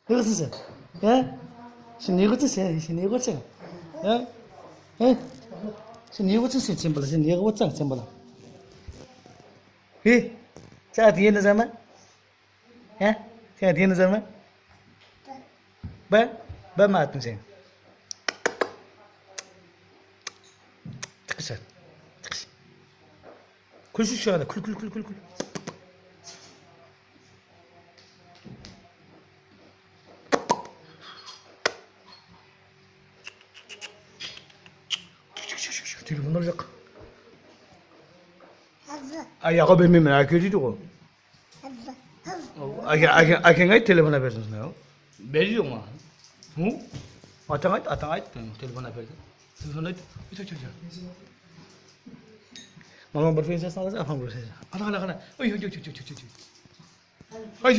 Neresin sen? He? Şimdi niye gittin sen? Şimdi niye gittin? He? He? Şimdi niye gittin sen bana? Şimdi niye gittin sen bana? He? Saat yeni zaman? He? Saat yeni zaman? Ben mi attım seni? Çıkış sen. Çıkış. Kul şu anda. Kul. Telefon olacak. Ayağı benim merak ediyor. Akin ay telefona verdiniz ne o? Veriyor mu? Hı? Atan ay telefona verdin. Telefona ay. Çek. Mama berfirman sama apa berfirman? Ana. Ay. Ay.